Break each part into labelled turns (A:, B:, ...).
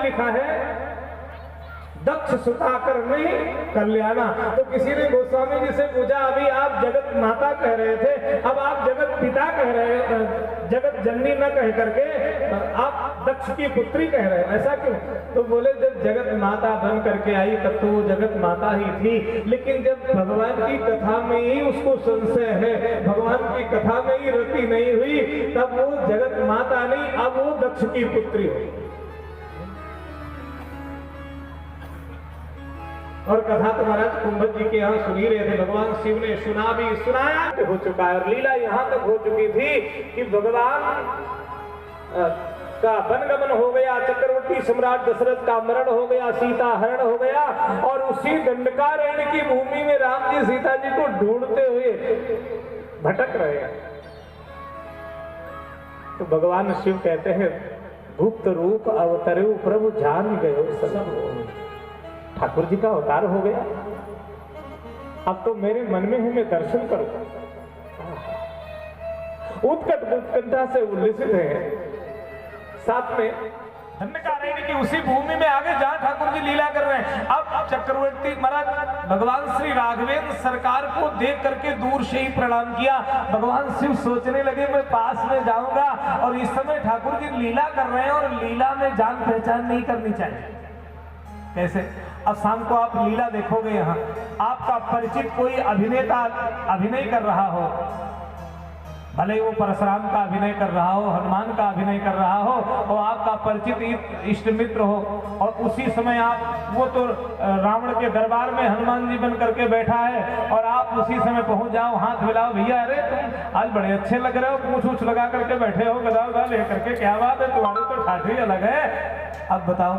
A: लिखा है दक्ष सुधाकर में कल्याणा। तो किसी ने गोस्वामी जी से पूछा, अभी आप जगत माता कह रहे थे, अब आप जगत पिता कह रहे, जगत जननी न कह करके आप दक्ष की पुत्री कह रहे हैं, ऐसा क्यों? तो बोले जब जगत माता बन करके आई तब तो वो जगत माता ही थी, लेकिन जब भगवान की कथा में ही उसको संशय है, भगवान की कथा में ही रति नहीं हुई, तब वो जगत माता नहीं, अब वो दक्ष की पुत्री हुई। और कथा तो महाराज कुंभक जी के यहाँ सुनी रहे थे, भगवान शिव ने सुना भी सुनाया हो चुका है। और लीला यहाँ तक हो चुकी थी कि भगवान का वनगमन हो गया, चक्रवर्ती सम्राट दशरथ का मरण हो गया, सीता हरण हो गया, और उसी दंडकारण्य की भूमि में राम जी सीता जी को ढूंढते हुए भटक रहे हैं। तो भगवान शिव कहते हैं, गुप्त रूप अवतरे प्रभु जान गए सब। ठाकुर जी का अवतार हो गया, अब तो मेरे मन में है, मैं दर्शन करूं। उत्कट उत्कंठा से उल्लसित है। साथ में दंडकारण्य की उसी भूमि में आगे जहां ठाकुर जी लीला कर रहे हैं। अब चक्रवर्ती महाराज भगवान श्री राघवेंद्र सरकार को देख करके दूर से ही प्रणाम किया। भगवान शिव सोचने लगे मैं पास में जाऊंगा, और इस समय ठाकुर जी लीला कर रहे हैं, और लीला में जान पहचान नहीं करनी चाहिए। कैसे? अब शाम को आप लीला देखोगे, यहाँ आपका परिचित कोई अभिनेता अभिनय कर रहा हो, भले वो परशुराम का अभिनय कर रहा हो, हनुमान का अभिनय कर रहा हो, और आपका परिचित इष्ट मित्र हो, और उसी समय आप, वो तो रावण के दरबार में हनुमान जी बन करके बैठा है, और आप उसी समय पहुंच जाओ, हाथ मिलाओ, भैया अरे तुम आज बड़े अच्छे लग रहे हो, पूछ उछ लगा करके बैठे हो, गदा उदा लेकर के, क्या बात है, तुम्हारी तो ठाठी अलग है। अब बताओ,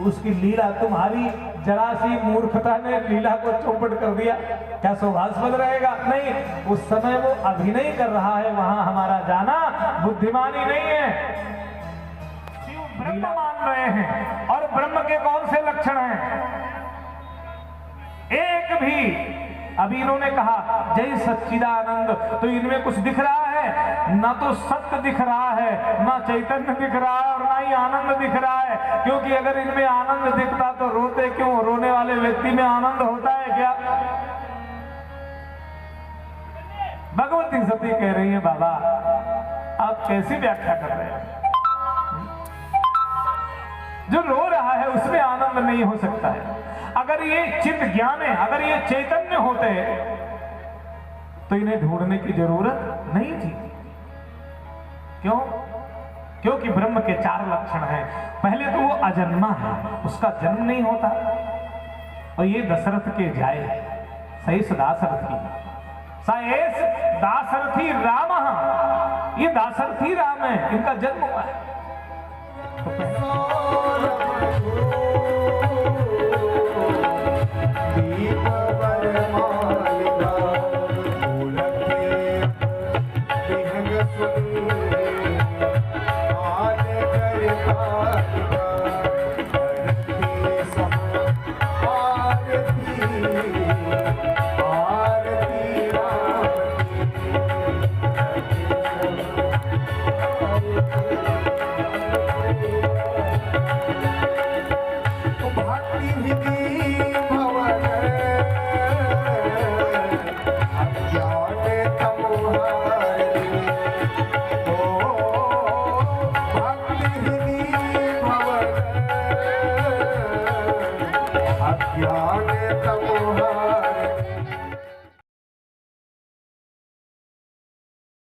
A: उसकी लीला, तुम्हारी जरा सी मूर्खता ने लीला को चौपट कर दिया, क्या सौभाग्यवद रहेगा? नहीं, उस समय वो अभिनय कर रहा है, वहां हमारा जाना बुद्धिमानी नहीं है। शिव ब्रह्म मान रहे हैं, और ब्रह्म के कौन से लक्षण हैं? एक भी, अभी इन्होंने कहा जय सच्चिदानंद, तो इनमें कुछ दिख रहा है? ना तो सत्य दिख रहा है, ना चैतन्य दिख रहा है, और ना ही आनंद दिख रहा है। क्योंकि अगर इनमें आनंद दिखता तो रोते क्यों? रोने वाले व्यक्ति में आनंद होता है क्या? भगवती सती कह रही है, बाबा आप कैसी व्याख्या कर रहे हैं? जो रो रहा है उसमें आनंद नहीं हो सकता है। अगर ये चित्त ज्ञान है, अगर ये चैतन्य होते तो इन्हें ढूंढने की जरूरत नहीं थी। क्यों? क्योंकि ब्रह्म के 4 लक्षण हैं। पहले तो वो अजन्मा है, उसका जन्म नहीं होता, और ये दशरथ के जाए, सही दासरथी, साएस दासरथी राम, ये दासरथी राम है, इनका जन्म हुआ है।
B: ज्ञान तमोहार